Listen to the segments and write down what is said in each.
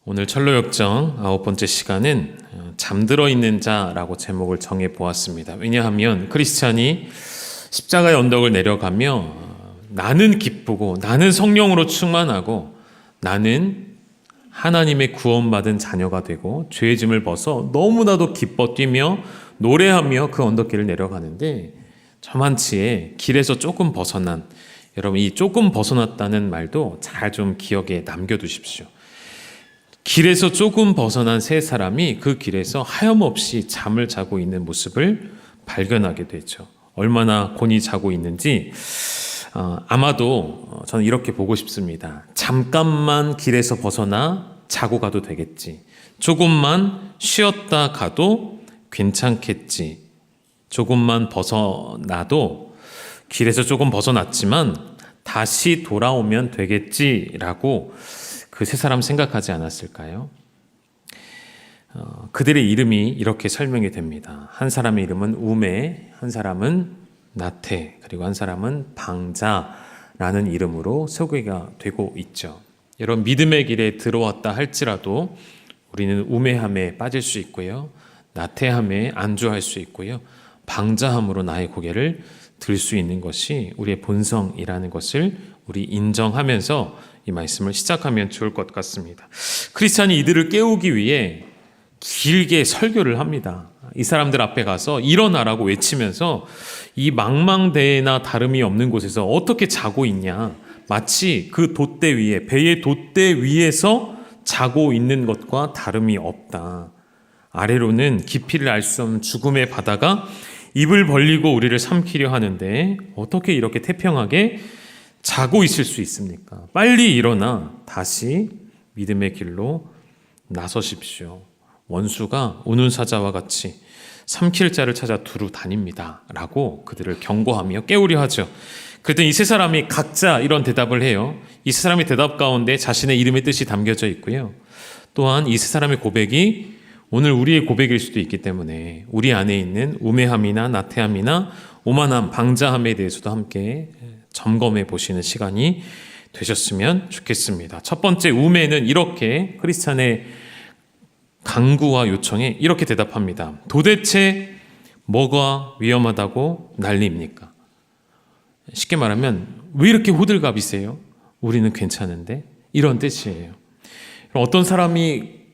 오늘 철로역정 9번째 시간은 잠들어 있는 자라고 제목을 정해 보았습니다. 왜냐하면 크리스찬이 십자가의 언덕을 내려가며 나는 기쁘고 나는 성령으로 충만하고 나는 하나님의 구원받은 자녀가 되고 죄의 짐을 벗어 너무나도 기뻐 뛰며 노래하며 그 언덕길을 내려가는데 저만치에 길에서 조금 벗어난, 여러분 이 조금 벗어났다는 말도 잘 좀 기억에 남겨두십시오. 길에서 조금 벗어난 세 사람이 그 길에서 하염없이 잠을 자고 있는 모습을 발견하게 되죠. 얼마나 곤히 자고 있는지 아마도 저는 이렇게 보고 싶습니다. 잠깐만 길에서 벗어나 자고 가도 되겠지. 조금만 쉬었다 가도 괜찮겠지. 조금만 벗어나도 길에서 조금 벗어났지만 다시 돌아오면 되겠지라고 그 세 사람 생각하지 않았을까요? 그들의 이름이 이렇게 설명이 됩니다. 한 사람의 이름은 우메, 한 사람은 나테, 그리고 한 사람은 방자라는 이름으로 소개가 되고 있죠. 여러분 믿음의 길에 들어왔다 할지라도 우리는 우매함에 빠질 수 있고요, 나태함에 안주할 수 있고요, 방자함으로 나의 고개를 들 수 있는 것이 우리의 본성이라는 것을 우리 인정하면서 이 말씀을 시작하면 좋을 것 같습니다. 크리스찬이 이들을 깨우기 위해 길게 설교를 합니다. 이 사람들 앞에 가서 일어나라고 외치면서 이 망망대해나 다름이 없는 곳에서 어떻게 자고 있냐, 마치 그 돛대 위에, 배의 돛대 위에서 자고 있는 것과 다름이 없다. 아래로는 깊이를 알 수 없는 죽음의 바다가 입을 벌리고 우리를 삼키려 하는데 어떻게 이렇게 태평하게 자고 있을 수 있습니까? 빨리 일어나 다시 믿음의 길로 나서십시오. 원수가 우는 사자와 같이 삼킬 자를 찾아 두루 다닙니다 라고 그들을 경고하며 깨우려 하죠. 그랬더니 이 세 사람이 각자 이런 대답을 해요. 이 세 사람의 대답 가운데 자신의 이름의 뜻이 담겨져 있고요, 또한 이 세 사람의 고백이 오늘 우리의 고백일 수도 있기 때문에 우리 안에 있는 우매함이나 나태함이나 오만함, 방자함에 대해서도 함께 점검해 보시는 시간이 되셨으면 좋겠습니다. 첫 번째 우매는 이렇게 크리스찬의 강구와 요청에 이렇게 대답합니다. 도대체 뭐가 위험하다고 난리입니까? 쉽게 말하면 왜 이렇게 호들갑이세요? 우리는 괜찮은데, 이런 뜻이에요. 어떤 사람이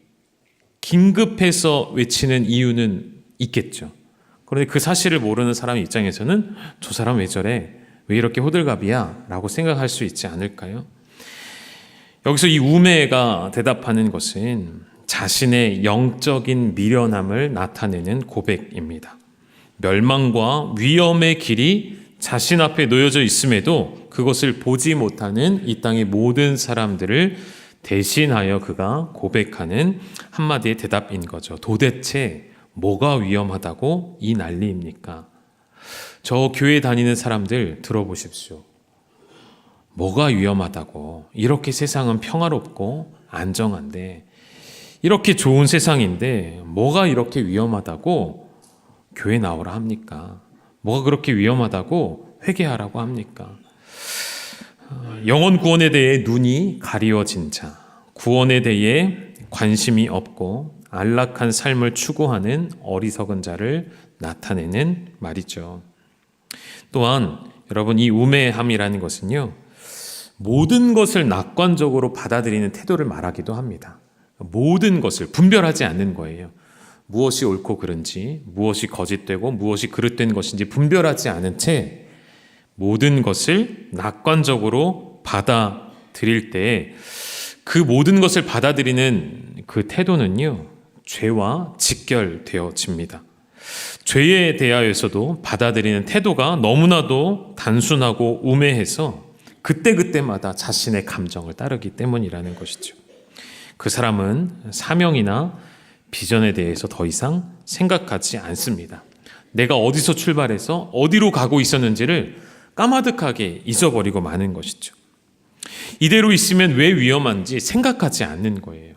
긴급해서 외치는 이유는 있겠죠. 그런데 그 사실을 모르는 사람 입장에서는 저 사람 왜 저래? 왜 이렇게 호들갑이야? 라고 생각할 수 있지 않을까요? 여기서 이 우매가 대답하는 것은 자신의 영적인 미련함을 나타내는 고백입니다. 멸망과 위험의 길이 자신 앞에 놓여져 있음에도 그것을 보지 못하는 이 땅의 모든 사람들을 대신하여 그가 고백하는 한마디의 대답인 거죠. 도대체 뭐가 위험하다고 이 난리입니까? 저 교회 다니는 사람들 들어보십시오. 뭐가 위험하다고? 이렇게 세상은 평화롭고 안정한데, 이렇게 좋은 세상인데 뭐가 이렇게 위험하다고 교회 나오라 합니까? 뭐가 그렇게 위험하다고 회개하라고 합니까? 영원 구원에 대해 눈이 가리워진 자, 구원에 대해 관심이 없고 안락한 삶을 추구하는 어리석은 자를 나타내는 말이죠. 또한 여러분 이 우매함이라는 것은요, 모든 것을 낙관적으로 받아들이는 태도를 말하기도 합니다. 모든 것을 분별하지 않는 거예요. 무엇이 옳고 그른지, 무엇이 거짓되고 무엇이 그릇된 것인지 분별하지 않은 채 모든 것을 낙관적으로 받아들일 때 그 모든 것을 받아들이는 그 태도는요, 죄와 직결되어집니다. 죄에 대하여서도 받아들이는 태도가 너무나도 단순하고 우매해서 그때그때마다 자신의 감정을 따르기 때문이라는 것이죠. 그 사람은 사명이나 비전에 대해서 더 이상 생각하지 않습니다. 내가 어디서 출발해서 어디로 가고 있었는지를 까마득하게 잊어버리고 마는 것이죠. 이대로 있으면 왜 위험한지 생각하지 않는 거예요.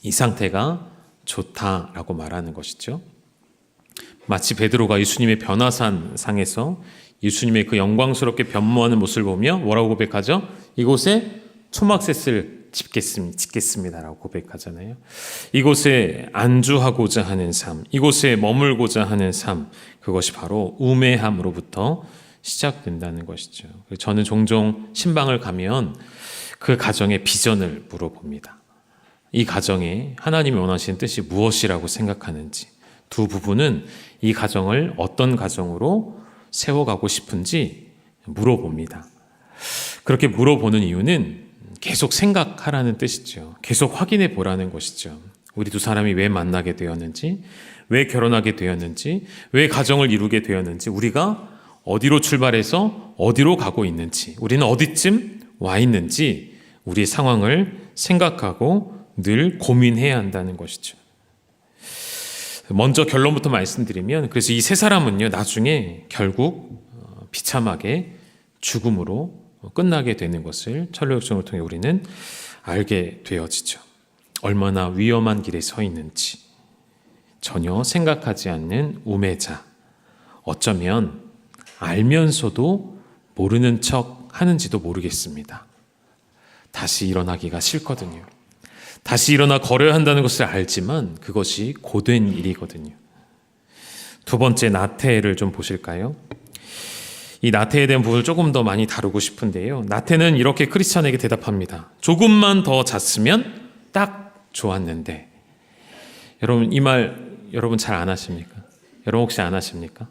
이 상태가 좋다라고 말하는 것이죠. 마치 베드로가 예수님의 변화산 상에서 예수님의 그 영광스럽게 변모하는 모습을 보며 뭐라고 고백하죠? 이곳에 초막셋을 짓겠습니다라고 고백하잖아요. 이곳에 안주하고자 하는 삶, 이곳에 머물고자 하는 삶, 그것이 바로 우매함으로부터 시작된다는 것이죠. 저는 종종 신방을 가면 그 가정의 비전을 물어봅니다. 이 가정에 하나님이 원하시는 뜻이 무엇이라고 생각하는지, 두 부부는 이 가정을 어떤 가정으로 세워가고 싶은지 물어봅니다. 그렇게 물어보는 이유는 계속 생각하라는 뜻이죠. 계속 확인해 보라는 것이죠. 우리 두 사람이 왜 만나게 되었는지, 왜 결혼하게 되었는지, 왜 가정을 이루게 되었는지, 우리가 어디로 출발해서 어디로 가고 있는지, 우리는 어디쯤 와 있는지 우리의 상황을 생각하고 늘 고민해야 한다는 것이죠. 먼저 결론부터 말씀드리면, 그래서 이 세 사람은요, 나중에 결국 비참하게 죽음으로 끝나게 되는 것을 철로역정을 통해 우리는 알게 되어지죠. 얼마나 위험한 길에 서 있는지 전혀 생각하지 않는 우매자, 어쩌면 알면서도 모르는 척 하는지도 모르겠습니다. 다시 일어나기가 싫거든요. 다시 일어나 걸어야 한다는 것을 알지만 그것이 고된 일이거든요. 두 번째, 나태를 좀 보실까요? 이 나태에 대한 부분을 조금 더 많이 다루고 싶은데요. 나태는 이렇게 크리스찬에게 대답합니다. 조금만 더 잤으면 딱 좋았는데. 여러분, 이 말 여러분 잘 안 하십니까? 여러분 혹시 안 하십니까?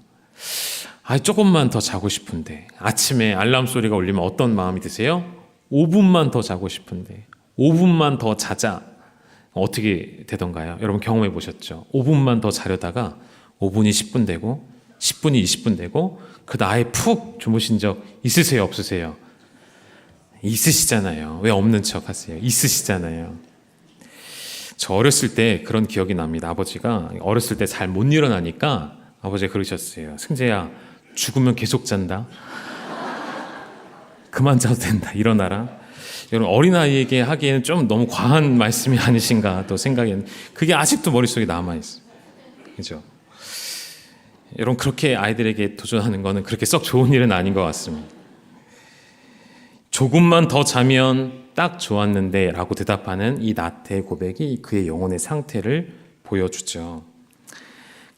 조금만 더 자고 싶은데. 아침에 알람 소리가 울리면 어떤 마음이 드세요? 5분만 더 자고 싶은데. 5분만 더 자자. 어떻게 되던가요? 여러분 경험해 보셨죠? 5분만 더 자려다가 5분이 10분 되고 10분이 20분 되고 그 나에 푹 주무신 적 있으세요? 없으세요? 있으시잖아요. 왜 없는 척 하세요? 있으시잖아요. 저 어렸을 때 그런 기억이 납니다. 아버지가 어렸을 때 잘 못 일어나니까 아버지가 그러셨어요. 승재야, 죽으면 계속 잔다. 그만 자도 된다. 일어나라. 여러분, 어린아이에게 하기에는 좀 너무 과한 말씀이 아니신가 또 생각이, 그게 아직도 머릿속에 남아있어요. 그죠? 여러분, 그렇게 아이들에게 도전하는 거는 그렇게 썩 좋은 일은 아닌 것 같습니다. 조금만 더 자면 딱 좋았는데 라고 대답하는 이 나태의 고백이 그의 영혼의 상태를 보여주죠.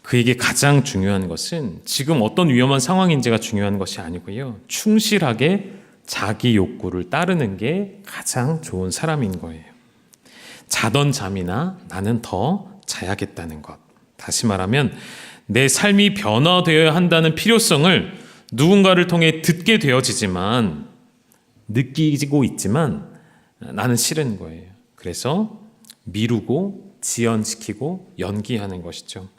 그에게 가장 중요한 것은 지금 어떤 위험한 상황인지가 중요한 것이 아니고요, 충실하게 자기 욕구를 따르는 게 가장 좋은 사람인 거예요. 자던 잠이나 나는 더 자야겠다는 것. 다시 말하면 내 삶이 변화되어야 한다는 필요성을 누군가를 통해 듣게 되어지지만, 느끼고 있지만 나는 싫은 거예요. 그래서 미루고 지연시키고 연기하는 것이죠.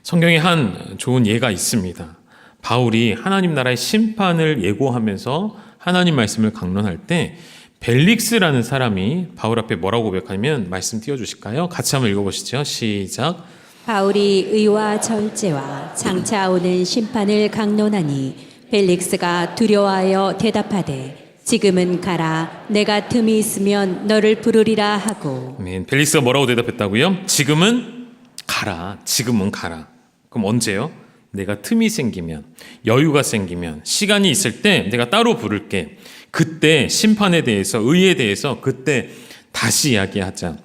성경에 한 좋은 예가 있습니다. 바울이 하나님 나라의 심판을 예고하면서 하나님 말씀을 강론할 때 벨릭스라는 사람이 바울 앞에 뭐라고 고백하면 말씀 띄워주실까요? 같이 한번 읽어보시죠. 시작. 바울이 의와 절제와 장차 오는 심판을 강론하니 벨릭스가 두려워하여 대답하되 지금은 가라, 내가 틈이 있으면 너를 부르리라 하고. 아멘. 벨릭스가 뭐라고 대답했다고요? 지금은 가라. 지금은 가라. 그럼 언제요? 내가 틈이 생기면, 여유가 생기면, 시간이 있을 때 내가 따로 부를게. 그때 심판에 대해서, 의에 대해서 그때 다시 이야기하자.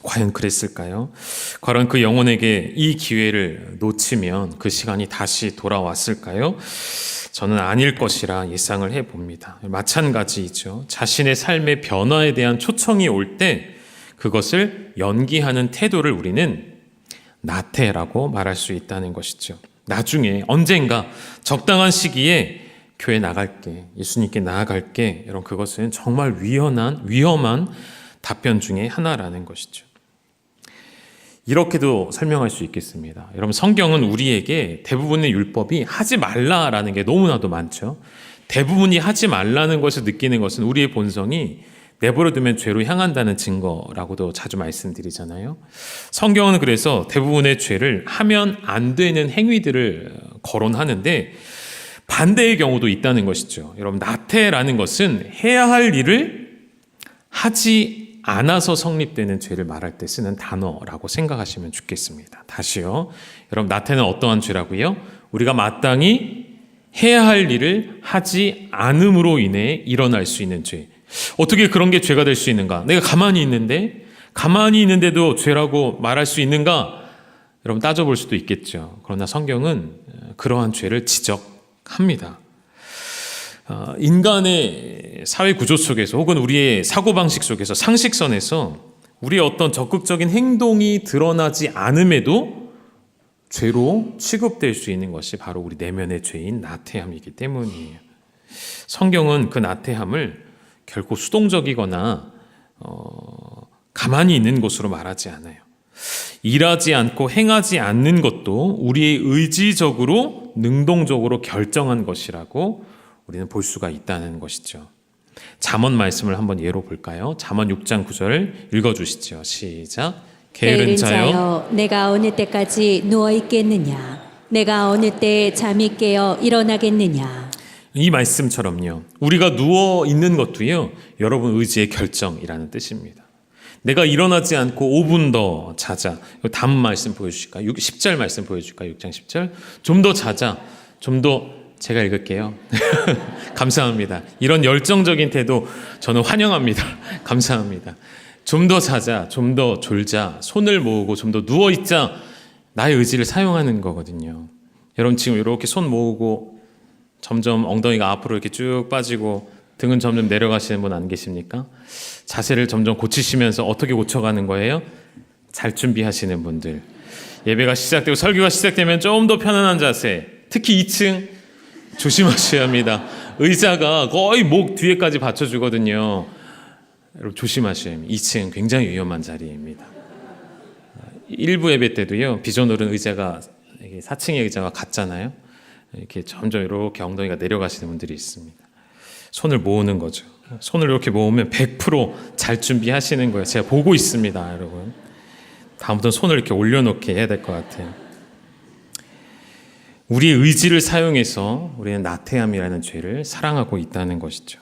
과연 그랬을까요? 과연 그 영혼에게 이 기회를 놓치면 그 시간이 다시 돌아왔을까요? 저는 아닐 것이라 예상을 해봅니다. 마찬가지이죠. 자신의 삶의 변화에 대한 초청이 올 때 그것을 연기하는 태도를 우리는 나태라고 말할 수 있다는 것이죠. 나중에 언젠가 적당한 시기에 교회 나갈게, 예수님께 나아갈게, 여러분, 그것은 정말 위험한 답변 중에 하나라는 것이죠. 이렇게도 설명할 수 있겠습니다. 여러분, 성경은 우리에게 대부분의 율법이 하지 말라라는 게 너무나도 많죠. 대부분이 하지 말라는 것을 느끼는 것은 우리의 본성이 내버려두면 죄로 향한다는 증거라고도 자주 말씀드리잖아요. 성경은 그래서 대부분의 죄를 하면 안 되는 행위들을 거론하는데 반대의 경우도 있다는 것이죠. 여러분, 나태라는 것은 해야 할 일을 하지 않아서 성립되는 죄를 말할 때 쓰는 단어라고 생각하시면 좋겠습니다. 다시요. 여러분, 나태는 어떠한 죄라고요? 우리가 마땅히 해야 할 일을 하지 않음으로 인해 일어날 수 있는 죄. 어떻게 그런 게 죄가 될 수 있는가? 내가 가만히 있는데도 죄라고 말할 수 있는가? 여러분 따져볼 수도 있겠죠. 그러나 성경은 그러한 죄를 지적합니다. 인간의 사회 구조 속에서 혹은 우리의 사고방식 속에서 상식선에서 우리의 어떤 적극적인 행동이 드러나지 않음에도 죄로 취급될 수 있는 것이 바로 우리 내면의 죄인 나태함이기 때문이에요. 성경은 그 나태함을 결코 수동적이거나 가만히 있는 것으로 말하지 않아요. 일하지 않고 행하지 않는 것도 우리의 의지적으로 능동적으로 결정한 것이라고 우리는 볼 수가 있다는 것이죠. 잠언 말씀을 한번 예로 볼까요? 잠언 6장 9절 읽어주시죠. 시작. 게으른 자여 내가 어느 때까지 누워 있겠느냐? 내가 어느 때 잠이 깨어 일어나겠느냐? 이 말씀처럼요. 우리가 누워 있는 것도요. 여러분 의지의 결정이라는 뜻입니다. 내가 일어나지 않고 5분 더 자자. 다음 말씀 보여주실까요? 10절 말씀 보여줄까요? 6장 10절. 좀 더 자자. 좀 더 제가 읽을게요. 감사합니다. 이런 열정적인 태도 저는 환영합니다. 감사합니다. 좀 더 자자. 좀 더 졸자. 손을 모으고 좀 더 누워있자. 나의 의지를 사용하는 거거든요. 여러분 지금 이렇게 손 모으고 점점 엉덩이가 앞으로 이렇게 쭉 빠지고 등은 점점 내려가시는 분 안 계십니까? 자세를 점점 고치시면서 어떻게 고쳐가는 거예요? 잘 준비하시는 분들. 예배가 시작되고 설교가 시작되면 좀 더 편안한 자세. 특히 2층 조심하셔야 합니다. 의자가 거의 목 뒤에까지 받쳐주거든요. 여러분 조심하셔야 합니다. 2층 굉장히 위험한 자리입니다. 일부 예배 때도요. 비전홀은 의자가 4층의 의자가 같잖아요. 이렇게 점점 이렇게 엉덩이가 내려가시는 분들이 있습니다. 손을 모으는 거죠. 손을 이렇게 모으면 100% 잘 준비하시는 거예요. 제가 보고 있습니다, 여러분. 다음부터는 손을 이렇게 올려놓게 해야 될 것 같아요. 우리의 의지를 사용해서 우리는 나태함이라는 죄를 사랑하고 있다는 것이죠.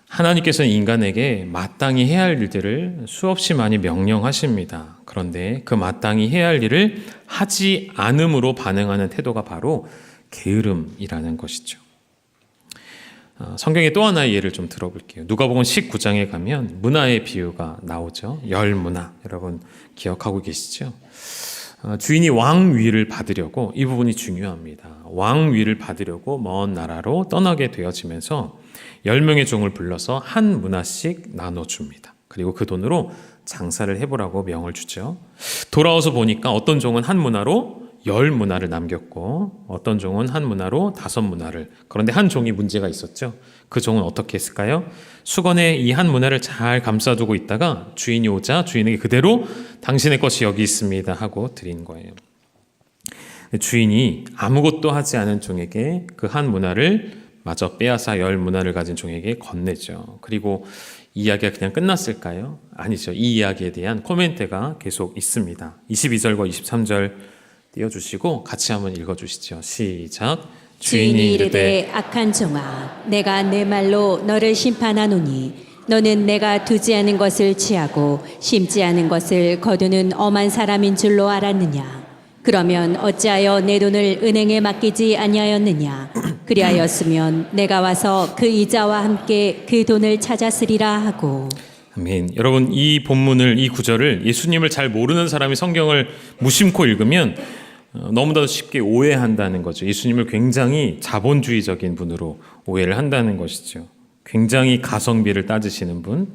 하나님께서는 인간에게 마땅히 해야 할 일들을 수없이 많이 명령하십니다. 그런데 그 마땅히 해야 할 일을 하지 않음으로 반응하는 태도가 바로 게으름이라는 것이죠. 성경의 또 하나의 예를 좀 들어볼게요. 누가복음 19장에 가면 문화의 비유가 나오죠. 열문화. 여러분 기억하고 계시죠? 주인이 왕위를 받으려고, 이 부분이 중요합니다. 왕위를 받으려고 먼 나라로 떠나게 되어지면서 10명의 종을 불러서 한 문화씩 나눠줍니다. 그리고 그 돈으로 장사를 해보라고 명을 주죠. 돌아와서 보니까 어떤 종은 한 문화로 10문화를 남겼고 어떤 종은 한 문화로 5문화를. 그런데 한 종이 문제가 있었죠. 그 종은 어떻게 했을까요? 수건에 이 한 문화를 잘 감싸두고 있다가 주인이 오자 주인에게 그대로 당신의 것이 여기 있습니다 하고 드린 거예요. 주인이 아무것도 하지 않은 종에게 그 한 문화를 마저 빼앗아 10문화를 가진 종에게 건네죠. 그리고 이야기가 그냥 끝났을까요? 아니죠. 이 이야기에 대한 코멘트가 계속 있습니다. 22절과 23절 띄워주시고 같이 한번 읽어주시죠. 시작. 주인이 이르되 악한 종아, 내가 내 말로 너를 심판하노니 너는 내가 두지 않은 것을 취하고 심지 않은 것을 거두는 엄한 사람인 줄로 알았느냐? 그러면 어찌하여 내 돈을 은행에 맡기지 아니하였느냐? 그리하였으면 내가 와서 그 이자와 함께 그 돈을 찾았으리라 하고. 아멘. 여러분 이 본문을, 이 구절을 예수님을 잘 모르는 사람이 성경을 무심코 읽으면 너무나도 쉽게 오해한다는 거죠. 예수님을 굉장히 자본주의적인 분으로 오해를 한다는 것이죠. 굉장히 가성비를 따지시는 분,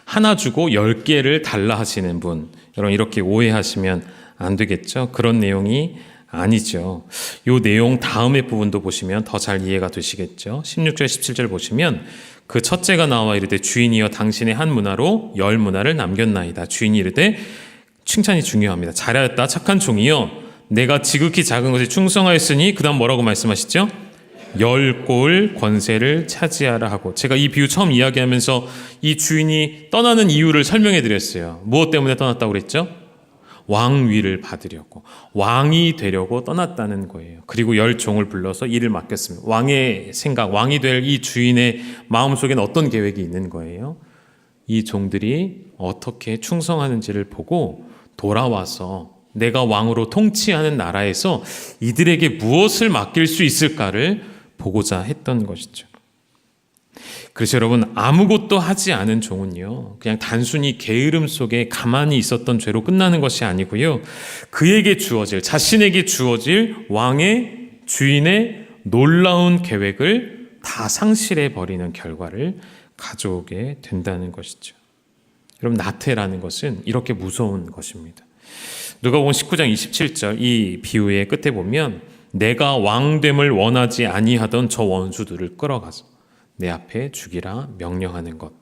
하나 주고 10개를 달라 하시는 분. 여러분 이렇게 오해하시면 안 되겠죠. 그런 내용이 아니죠. 이 내용 다음의 부분도 보시면 더 잘 이해가 되시겠죠. 16절 17절 보시면 그 첫째가 나와 이르되 주인이여 당신의 한 문화로 10문화를 남겼나이다. 주인이 이르되, 칭찬이 중요합니다. 잘하였다 착한 종이여, 내가 지극히 작은 것에 충성하였으니, 그 다음 뭐라고 말씀하시죠? 10골 권세를 차지하라 하고. 제가 이 비유 처음 이야기하면서 이 주인이 떠나는 이유를 설명해 드렸어요. 무엇 때문에 떠났다고 그랬죠? 왕위를 받으려고, 왕이 되려고 떠났다는 거예요. 그리고 10종을 불러서 일을 맡겼습니다. 왕의 생각, 왕이 될 이 주인의 마음속에는 어떤 계획이 있는 거예요? 이 종들이 어떻게 충성하는지를 보고 돌아와서 내가 왕으로 통치하는 나라에서 이들에게 무엇을 맡길 수 있을까를 보고자 했던 것이죠. 그래서 여러분, 아무것도 하지 않은 종은요, 그냥 단순히 게으름 속에 가만히 있었던 죄로 끝나는 것이 아니고요, 그에게 주어질, 자신에게 주어질 왕의, 주인의 놀라운 계획을 다 상실해 버리는 결과를 가져오게 된다는 것이죠. 여러분, 나태라는 것은 이렇게 무서운 것입니다. 누가복음 19장 27절 이 비유의 끝에 보면, 내가 왕됨을 원하지 아니하던 저 원수들을 끌어가서 내 앞에 죽이라 명령하는 것.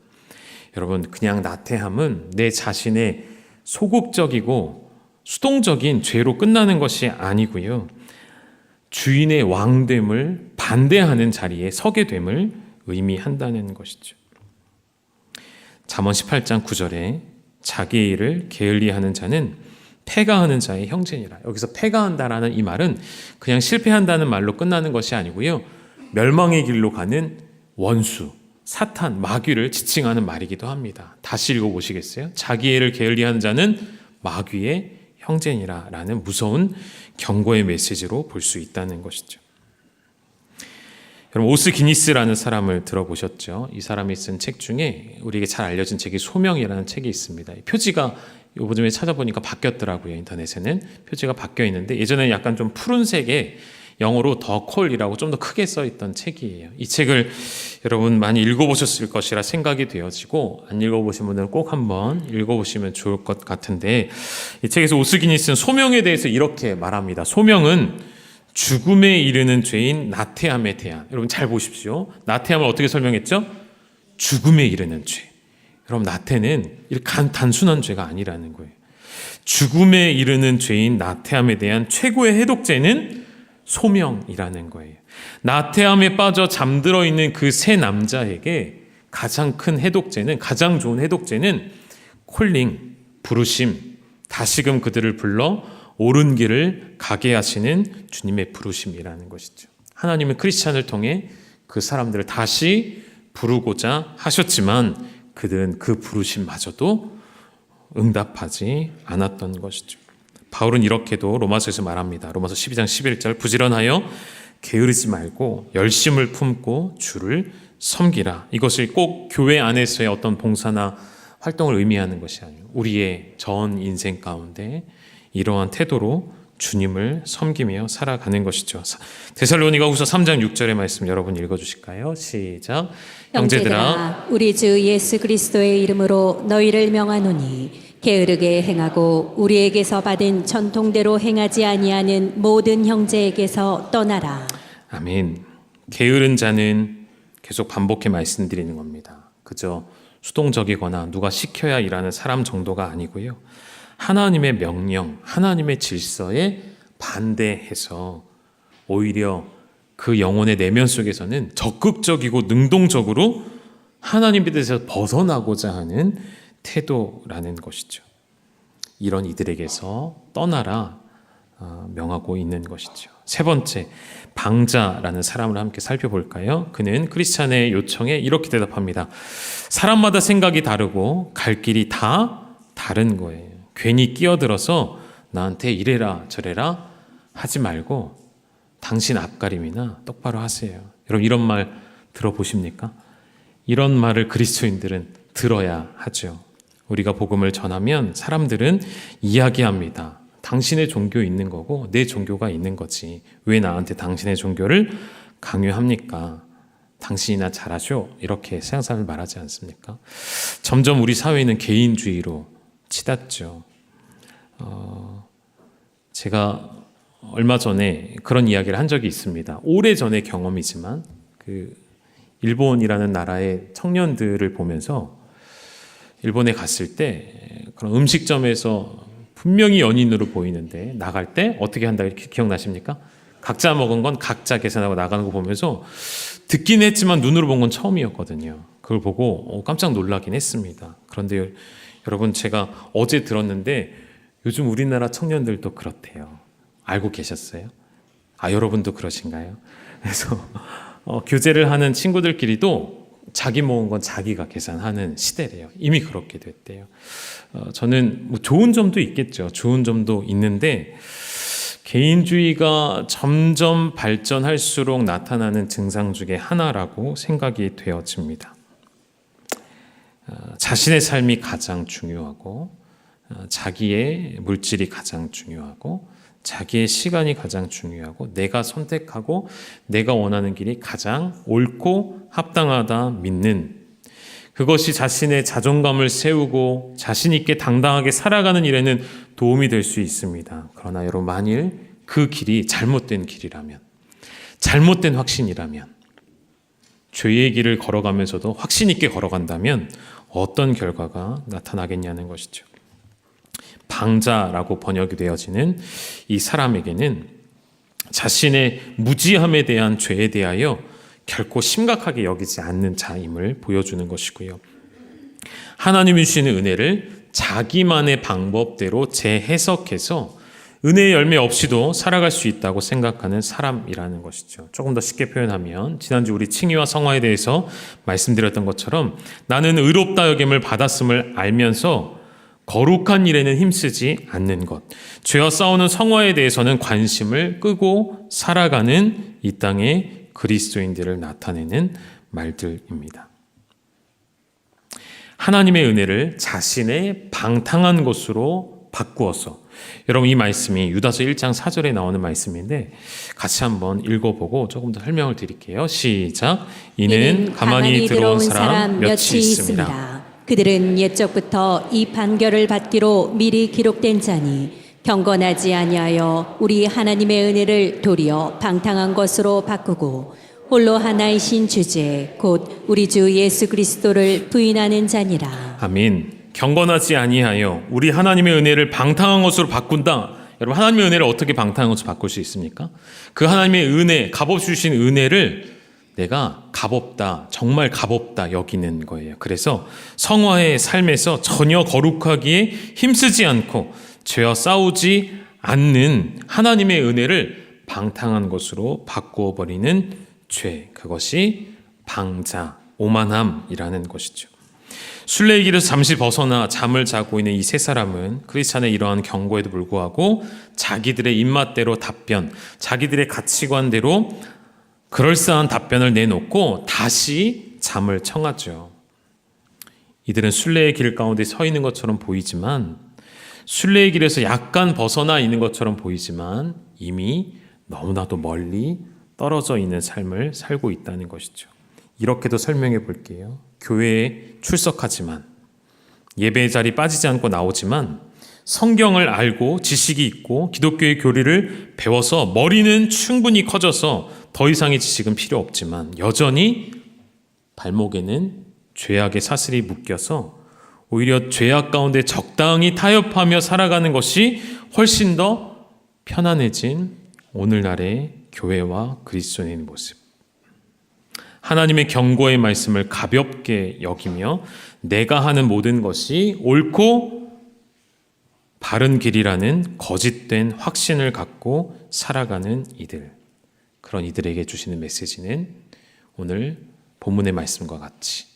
여러분, 그냥 나태함은 내 자신의 소극적이고 수동적인 죄로 끝나는 것이 아니고요, 주인의 왕됨을 반대하는 자리에 서게 됨을 의미한다는 것이죠. 잠언 18장 9절에 자기의 일을 게을리하는 자는 패가하는 자의 형제니라. 여기서 패가한다라는 이 말은 그냥 실패한다는 말로 끝나는 것이 아니고요, 멸망의 길로 가는 원수, 사탄, 마귀를 지칭하는 말이기도 합니다. 다시 읽어보시겠어요? 자기의 일을 게을리하는 자는 마귀의 형제니라 라는 무서운 경고의 메시지로 볼 수 있다는 것이죠. 여러분, 오스 기니스라는 사람을 들어보셨죠? 이 사람이 쓴 책 중에 우리에게 잘 알려진 책이 소명이라는 책이 있습니다. 표지가 요즘에 찾아보니까 바뀌었더라고요. 인터넷에는 표지가 바뀌어 있는데, 예전에는 약간 좀 푸른색에 영어로 더 콜이라고 좀 더 크게 써 있던 책이에요. 이 책을 여러분 많이 읽어보셨을 것이라 생각이 되어지고, 안 읽어보신 분들은 꼭 한번 읽어보시면 좋을 것 같은데, 이 책에서 오스 기니스는 소명에 대해서 이렇게 말합니다. 소명은 죽음에 이르는 죄인 나태함에 대한, 여러분 잘 보십시오. 나태함을 어떻게 설명했죠? 죽음에 이르는 죄. 여러분, 나태는 이렇게 단순한 죄가 아니라는 거예요. 죽음에 이르는 죄인 나태함에 대한 최고의 해독제는 소명이라는 거예요. 나태함에 빠져 잠들어 있는 그 세 남자에게 가장 큰 해독제는, 가장 좋은 해독제는 콜링, 부르심, 다시금 그들을 불러 옳은 길을 가게 하시는 주님의 부르심이라는 것이죠. 하나님은 크리스찬을 통해 그 사람들을 다시 부르고자 하셨지만 그들은 그 부르심마저도 응답하지 않았던 것이죠. 바울은 이렇게도 로마서에서 말합니다. 로마서 12장 11절 부지런하여 게으르지 말고 열심을 품고 주를 섬기라. 이것을 꼭 교회 안에서의 어떤 봉사나 활동을 의미하는 것이 아니에요. 우리의 전 인생 가운데 이러한 태도로 주님을 섬기며 살아가는 것이죠. 데살로니가후서 3장 6절의 말씀 여러분 읽어주실까요? 시작. 형제들아, 우리 주 예수 그리스도의 이름으로 너희를 명하노니 게으르게 행하고 우리에게서 받은 전통대로 행하지 아니하는 모든 형제에게서 떠나라. 아멘. 게으른 자는 계속 반복해 말씀드리는 겁니다. 그저 수동적이거나 누가 시켜야 일하는 사람 정도가 아니고요, 하나님의 명령, 하나님의 질서에 반대해서 오히려 그 영혼의 내면 속에서는 적극적이고 능동적으로 하나님에 대해서 벗어나고자 하는 태도라는 것이죠. 이런 이들에게서 떠나라 명하고 있는 것이죠. 세 번째, 방자라는 사람을 함께 살펴볼까요? 그는 크리스찬의 요청에 이렇게 대답합니다. 사람마다 생각이 다르고 갈 길이 다 다른 거예요. 괜히 끼어들어서 나한테 이래라 저래라 하지 말고 당신 앞가림이나 똑바로 하세요. 여러분, 이런 말 들어보십니까? 이런 말을 그리스도인들은 들어야 하죠. 우리가 복음을 전하면 사람들은 이야기합니다. 당신의 종교 있는 거고 내 종교가 있는 거지. 왜 나한테 당신의 종교를 강요합니까? 당신이나 잘하쇼. 이렇게 세상 사람을 말하지 않습니까? 점점 우리 사회는 개인주의로 치닫죠. 제가 얼마 전에 그런 이야기를 한 적이 있습니다. 오래전의 경험이지만 그 일본이라는 나라의 청년들을 보면서 일본에 갔을 때 그런 음식점에서 분명히 연인으로 보이는데 나갈 때 어떻게 한다 이렇게 기억나십니까? 각자 먹은 건 각자 계산하고 나가는 거 보면서 듣긴 했지만 눈으로 본 건 처음이었거든요. 그걸 보고 깜짝 놀라긴 했습니다. 그런데 여러분, 제가 어제 들었는데 요즘 우리나라 청년들도 그렇대요. 알고 계셨어요? 여러분도 그러신가요? 그래서 교제를 하는 친구들끼리도 자기 모은 건 자기가 계산하는 시대래요. 이미 그렇게 됐대요. 저는 뭐 좋은 점도 있겠죠. 좋은 점도 있는데 개인주의가 점점 발전할수록 나타나는 증상 중에 하나라고 생각이 되어집니다. 자신의 삶이 가장 중요하고 자기의 물질이 가장 중요하고 자기의 시간이 가장 중요하고 내가 선택하고 내가 원하는 길이 가장 옳고 합당하다 믿는, 그것이 자신의 자존감을 세우고 자신 있게 당당하게 살아가는 일에는 도움이 될 수 있습니다. 그러나 여러분, 만일 그 길이 잘못된 길이라면, 잘못된 확신이라면, 죄의 길을 걸어가면서도 확신 있게 걸어간다면 어떤 결과가 나타나겠냐는 것이죠. 방자라고 번역이 되어지는 이 사람에게는 자신의 무지함에 대한 죄에 대하여 결코 심각하게 여기지 않는 자임을 보여주는 것이고요. 하나님이 주시는 은혜를 자기만의 방법대로 재해석해서 은혜의 열매 없이도 살아갈 수 있다고 생각하는 사람이라는 것이죠. 조금 더 쉽게 표현하면 지난주 우리 칭의와 성화에 대해서 말씀드렸던 것처럼 나는 의롭다 여김을 받았음을 알면서 거룩한 일에는 힘쓰지 않는 것, 죄와 싸우는 성화에 대해서는 관심을 끄고 살아가는 이 땅의 그리스도인들을 나타내는 말들입니다. 하나님의 은혜를 자신의 방탕한 것으로 바꾸어서, 여러분 이 말씀이 유다서 1장 4절에 나오는 말씀인데 같이 한번 읽어보고 조금 더 설명을 드릴게요. 시작. 이는 가만히 들어온 사람 몇이 있습니다. 그들은 옛적부터 이 판결을 받기로 미리 기록된 자니 경건하지 아니하여 우리 하나님의 은혜를 도리어 방탕한 것으로 바꾸고 홀로 하나이신 주제 곧 우리 주 예수 그리스도를 부인하는 자니라. 아멘. 경건하지 아니하여 우리 하나님의 은혜를 방탕한 것으로 바꾼다. 여러분, 하나님의 은혜를 어떻게 방탕한 것으로 바꿀 수 있습니까? 그 하나님의 은혜, 값없이 주신 은혜를 내가 값없다, 정말 값없다 여기는 거예요. 그래서 성화의 삶에서 전혀 거룩하기에 힘쓰지 않고 죄와 싸우지 않는 하나님의 은혜를 방탕한 것으로 바꾸어 버리는 죄, 그것이 방자, 오만함이라는 것이죠. 순례의 길에서 잠시 벗어나 잠을 자고 있는 이 세 사람은 크리스찬의 이러한 경고에도 불구하고 자기들의 입맛대로 답변, 자기들의 가치관대로 그럴싸한 답변을 내놓고 다시 잠을 청하죠. 이들은 순례의 길 가운데 서 있는 것처럼 보이지만, 순례의 길에서 약간 벗어나 있는 것처럼 보이지만 이미 너무나도 멀리 떨어져 있는 삶을 살고 있다는 것이죠. 이렇게도 설명해 볼게요. 교회에 출석하지만, 예배의 자리 빠지지 않고 나오지만, 성경을 알고 지식이 있고 기독교의 교리를 배워서 머리는 충분히 커져서 더 이상의 지식은 필요 없지만 여전히 발목에는 죄악의 사슬이 묶여서 오히려 죄악 가운데 적당히 타협하며 살아가는 것이 훨씬 더 편안해진 오늘날의 교회와 그리스도인의 모습. 하나님의 경고의 말씀을 가볍게 여기며 내가 하는 모든 것이 옳고 바른 길이라는 거짓된 확신을 갖고 살아가는 이들, 그런 이들에게 주시는 메시지는 오늘 본문의 말씀과 같이,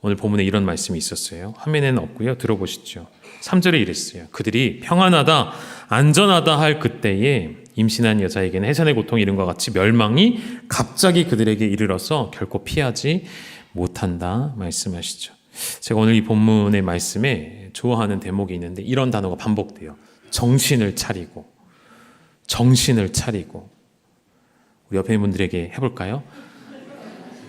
오늘 본문에 이런 말씀이 있었어요. 화면에는 없고요. 들어보시죠. 3절에 이랬어요. 그들이 평안하다, 안전하다 할 그때에 임신한 여자에게는 해산의 고통이 이른과 같이 멸망이 갑자기 그들에게 이르러서 결코 피하지 못한다 말씀하시죠. 제가 오늘 이 본문의 말씀에 좋아하는 대목이 있는데 이런 단어가 반복돼요. 정신을 차리고, 정신을 차리고. 우리 옆에 있는 분들에게 해볼까요?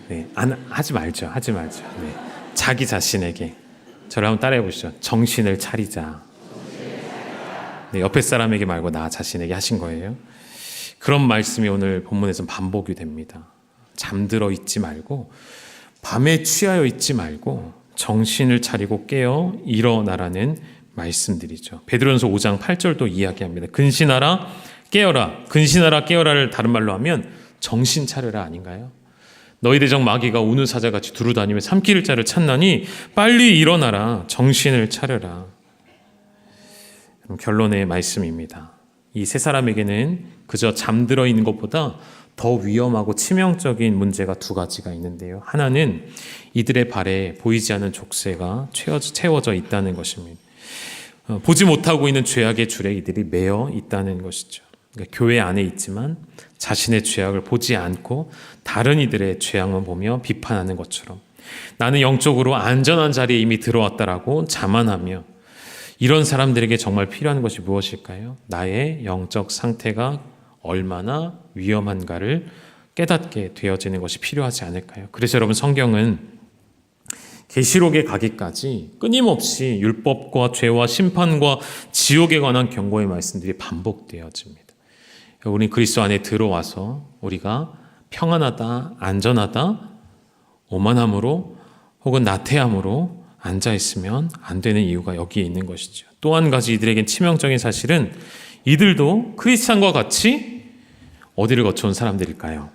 네, 하지 말죠. 네. 자기 자신에게 저를 한번 따라해 보시죠. 정신을 차리자. 네, 옆에 사람에게 말고 나 자신에게 하신 거예요. 그런 말씀이 오늘 본문에서 반복이 됩니다. 잠들어 있지 말고, 밤에 취하여 있지 말고 정신을 차리고 깨어 일어나라는 말씀들이죠. 베드로전서 5장 8절도 이야기합니다. 근신하라 깨어라. 근신하라 깨어라를 다른 말로 하면 정신 차려라 아닌가요? 너희 대적 마귀가 우는 사자같이 두루다니며 삼킬 자를 찾나니 빨리 일어나라. 정신을 차려라. 결론의 말씀입니다. 이 세 사람에게는 그저 잠들어 있는 것보다 더 위험하고 치명적인 문제가 두 가지가 있는데요. 하나는 이들의 발에 보이지 않는 족쇄가 채워져 있다는 것입니다. 보지 못하고 있는 죄악의 줄에 이들이 매여 있다는 것이죠. 그러니까 교회 안에 있지만 자신의 죄악을 보지 않고 다른 이들의 죄악만 보며 비판하는 것처럼 나는 영적으로 안전한 자리에 이미 들어왔다라고 자만하며 이런 사람들에게 정말 필요한 것이 무엇일까요? 나의 영적 상태가 얼마나 위험한가를 깨닫게 되어지는 것이 필요하지 않을까요? 그래서 여러분 성경은 계시록에 가기까지 끊임없이 율법과 죄와 심판과 지옥에 관한 경고의 말씀들이 반복되어집니다. 우리 그리스도 안에 들어와서 우리가 평안하다, 안전하다, 오만함으로 혹은 나태함으로 앉아있으면 안 되는 이유가 여기에 있는 것이죠. 또 한 가지 이들에겐 치명적인 사실은 이들도 크리스찬과 같이 어디를 거쳐온 사람들일까요?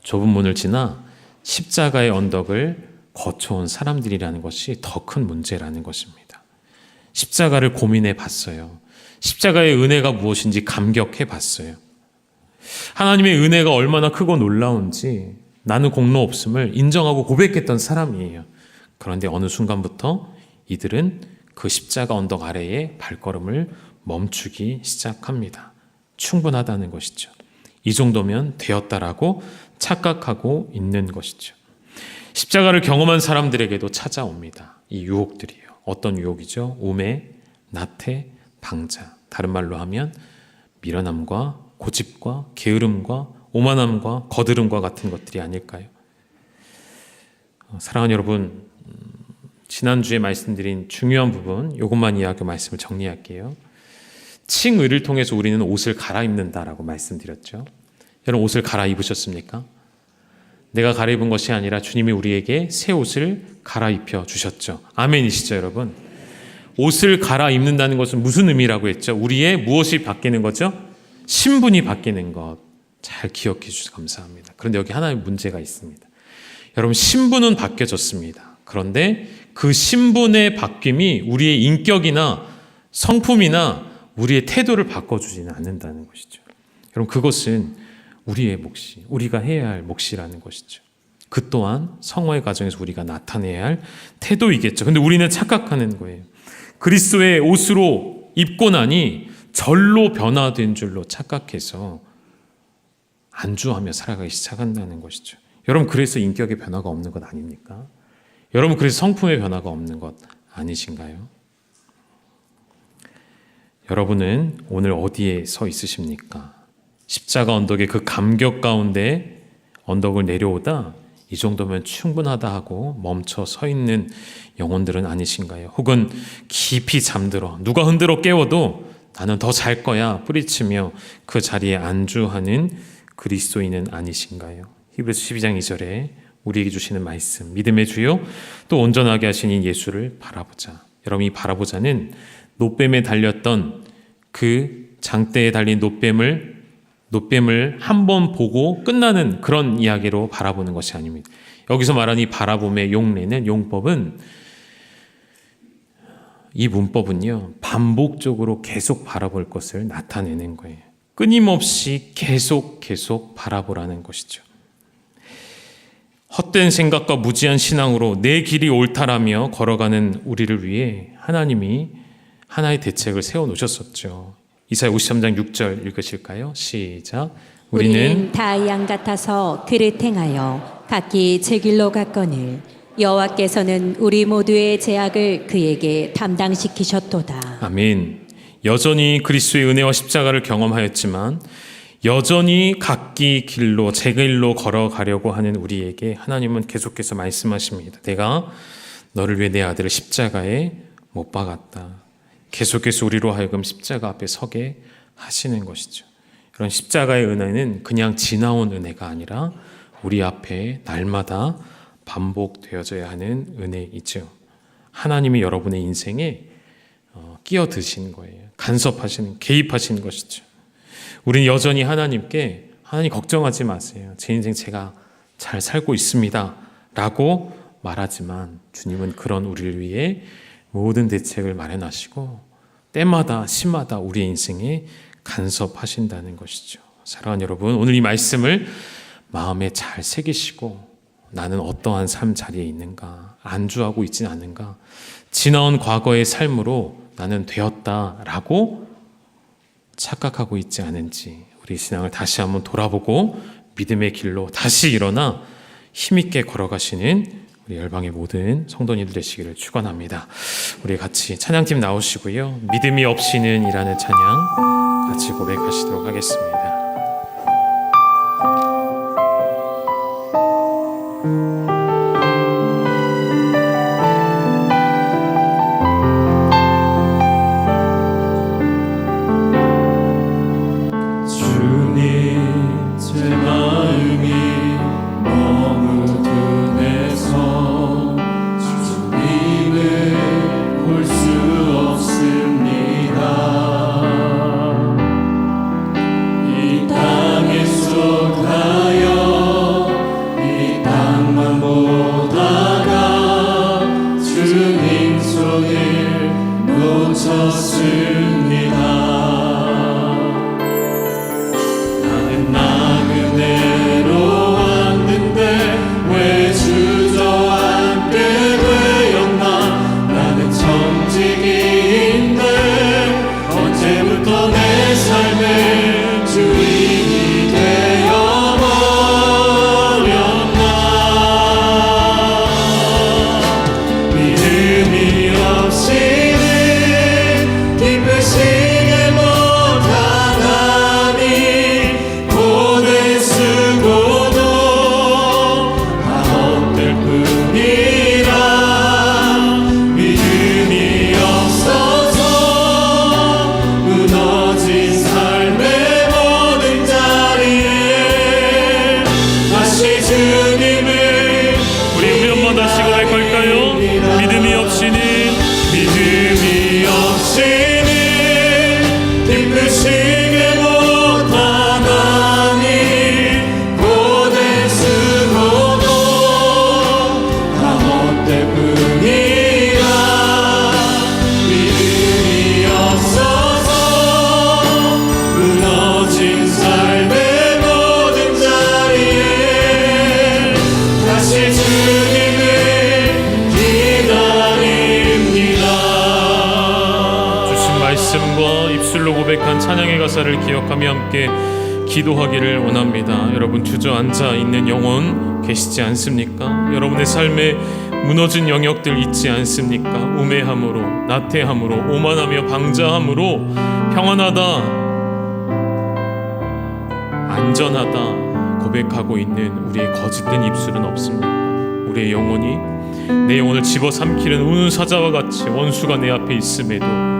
좁은 문을 지나 십자가의 언덕을 거쳐온 사람들이라는 것이 더 큰 문제라는 것입니다. 십자가를 고민해 봤어요. 십자가의 은혜가 무엇인지 감격해 봤어요. 하나님의 은혜가 얼마나 크고 놀라운지 나는 공로 없음을 인정하고 고백했던 사람이에요. 그런데 어느 순간부터 이들은 그 십자가 언덕 아래에 발걸음을 멈추기 시작합니다. 충분하다는 것이죠. 이 정도면 되었다라고 착각하고 있는 것이죠. 십자가를 경험한 사람들에게도 찾아옵니다. 이 유혹들이에요. 어떤 유혹이죠? 우매, 나태, 방자. 다른 말로 하면 미련함과 고집과 게으름과 오만함과 거드름과 같은 것들이 아닐까요? 사랑하는 여러분, 지난주에 말씀드린 중요한 부분 이것만 이야기하고 말씀을 정리할게요. 칭의를 통해서 우리는 옷을 갈아입는다라고 말씀드렸죠. 여러분 옷을 갈아입으셨습니까? 내가 갈아입은 것이 아니라 주님이 우리에게 새 옷을 갈아입혀 주셨죠. 아멘이시죠 여러분? 옷을 갈아입는다는 것은 무슨 의미라고 했죠? 우리의 무엇이 바뀌는 거죠? 신분이 바뀌는 것. 잘 기억해 주셔서 감사합니다. 그런데 여기 하나의 문제가 있습니다. 여러분 신분은 바뀌어졌습니다. 그런데 그 신분의 바뀜이 우리의 인격이나 성품이나 우리의 태도를 바꿔주지는 않는다는 것이죠. 여러분 그것은 우리의 몫이, 우리가 해야 할 몫이라는 것이죠. 그 또한 성화의 과정에서 우리가 나타내야 할 태도이겠죠. 근데 우리는 착각하는 거예요. 그리스도의 옷으로 입고 나니 절로 변화된 줄로 착각해서 안주하며 살아가기 시작한다는 것이죠. 여러분 그래서 인격의 변화가 없는 것 아닙니까? 여러분 그래서 성품의 변화가 없는 것 아니신가요? 여러분은 오늘 어디에 서 있으십니까? 십자가 언덕의 그 감격 가운데 언덕을 내려오다 이 정도면 충분하다 하고 멈춰 서 있는 영혼들은 아니신가요? 혹은 깊이 잠들어 누가 흔들어 깨워도 나는 더 잘 거야 뿌리치며 그 자리에 안주하는 그리스도인은 아니신가요? 히브리서 12장 2절에 우리에게 주시는 말씀 믿음의 주요 또 온전하게 하시는 예수를 바라보자. 여러분 이 바라보자는 노뱀에 달렸던 그 장대에 달린 노뱀을 한 번 보고 끝나는 그런 이야기로 바라보는 것이 아닙니다. 여기서 말하는 이 바라봄의 용례는 용법은 이 문법은요 반복적으로 계속 바라볼 것을 나타내는 거예요. 끊임없이 계속 바라보라는 것이죠. 헛된 생각과 무지한 신앙으로 내 길이 옳다라며 걸어가는 우리를 위해 하나님이 하나의 대책을 세워놓으셨었죠. 이사야 53장 6절 읽으실까요? 시작. 우리는 다 양 같아서 그릇 행하여 각기 제 길로 갔거늘 여호와께서는 우리 모두의 죄악을 그에게 담당시키셨도다. 아멘. 여전히 그리스도의 은혜와 십자가를 경험하였지만 여전히 각기 길로 제 길로 걸어가려고 하는 우리에게 하나님은 계속해서 말씀하십니다. 내가 너를 위해 내 아들을 십자가에 못 박았다. 계속해서 우리로 하여금 십자가 앞에 서게 하시는 것이죠. 그런 십자가의 은혜는 그냥 지나온 은혜가 아니라 우리 앞에 날마다 반복되어져야 하는 은혜이죠. 하나님이 여러분의 인생에 끼어드신 거예요. 간섭하시는, 개입하시는 것이죠. 우리는 여전히 하나님께 하나님 걱정하지 마세요. 제 인생 제가 잘 살고 있습니다. 라고 말하지만 주님은 그런 우리를 위해 모든 대책을 마련하시고 때마다 시마다 우리의 인생에 간섭하신다는 것이죠. 사랑하는 여러분, 오늘 이 말씀을 마음에 잘 새기시고 나는 어떠한 삶 자리에 있는가, 안주하고 있진 않은가, 지나온 과거의 삶으로 나는 되었다라고 착각하고 있지 않은지 우리 신앙을 다시 한번 돌아보고 믿음의 길로 다시 일어나 힘있게 걸어가시는 우리 열방의 모든 성도님들 되시기를 축원합니다. 우리 같이 찬양팀 나오시고요. 믿음이 없이는 이라는 찬양 같이 고백하시도록 하겠습니다. 고백한 찬양의 가사를 기억하며 함께 기도하기를 원합니다. 여러분 주저앉아 있는 영혼 계시지 않습니까? 여러분의 삶에 무너진 영역들 있지 않습니까? 우매함으로, 나태함으로, 오만하며 방자함으로 평안하다, 안전하다 고백하고 있는 우리의 거짓된 입술은 없습니까? 우리의 영혼이 내 영혼을 집어삼키는 우는 사자와 같이 원수가 내 앞에 있음에도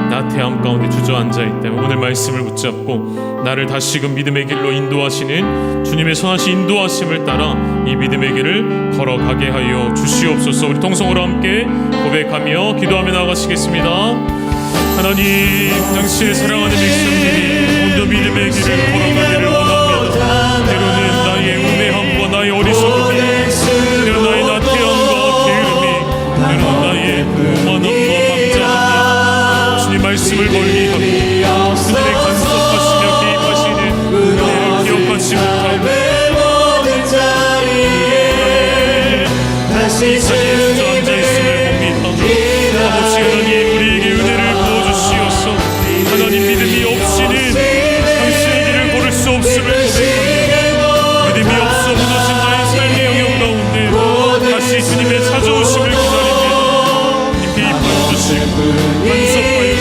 나태함 가운데 주저앉아 있다면 오늘 말씀을 붙잡고 나를 다시금 믿음의 길로 인도하시는 주님의 선하신 인도하심을 따라 이 믿음의 길을 걸어가게 하여 주시옵소서. 우리 통성으로 함께 고백하며 기도하며 나아가시겠습니다. 하나님, 당신의 사랑하는 백성들이 오늘 믿음의 길을 걸어가기를 원합니다. 때로는 나의 우매함과 나의 어리석음이, 때로는 나의 나태함과 게으름이, 때로는 나의 오만함과 말씀을 멀리하고 그들의 간섭하시며 개입하시는 은혜를 기억하지 못하고 다시 주저앉아있음을 고민하고 아버지 하나님, 우리에게 은혜를 부어주시어서 하나님 믿음이 없이는 당신의 길을 걸을 수 없음을 고백합니다. 믿음이 없어 무너진 나의 삶의 영역 가운데 다시 주님의 찾아오심을 기다립니다. 이 개입하여 주시고 간섭하여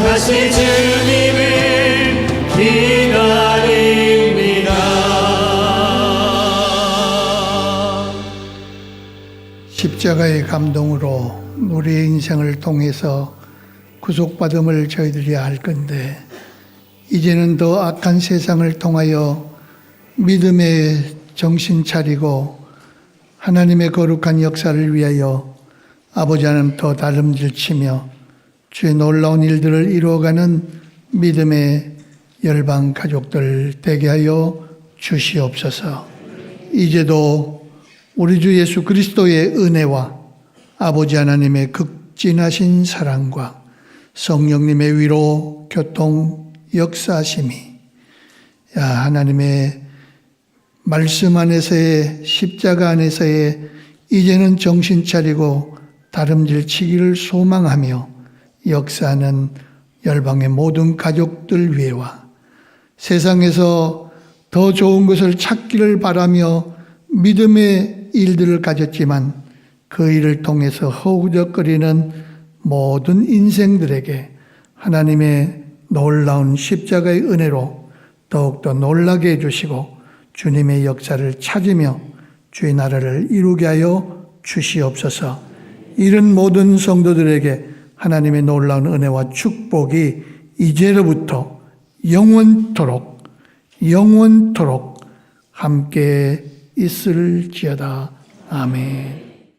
다시 주님을 기다립니다. 십자가의 감동으로 우리의 인생을 통해서 구속받음을 저희들이 알 건데, 이제는 더 악한 세상을 통하여 믿음의 정신 차리고 하나님의 거룩한 역사를 위하여 아버지 하나님 더 다름질치며 주의 놀라운 일들을 이루어가는 믿음의 열방 가족들 되게 하여 주시옵소서. 이제도 우리 주 예수 그리스도의 은혜와 아버지 하나님의 극진하신 사랑과 성령님의 위로, 교통, 역사하심이 하나님의 말씀 안에서의 십자가 안에서의 이제는 정신 차리고 다름질치기를 소망하며 역사하는 열방의 모든 가족들 위해와 세상에서 더 좋은 것을 찾기를 바라며 믿음의 일들을 가졌지만 그 일을 통해서 허우적거리는 모든 인생들에게 하나님의 놀라운 십자가의 은혜로 더욱더 놀라게 해주시고 주님의 역사를 찾으며 주의 나라를 이루게 하여 주시옵소서. 이런 모든 성도들에게 하나님의 놀라운 은혜와 축복이 이제로부터 영원토록 함께 있을지어다. 아멘.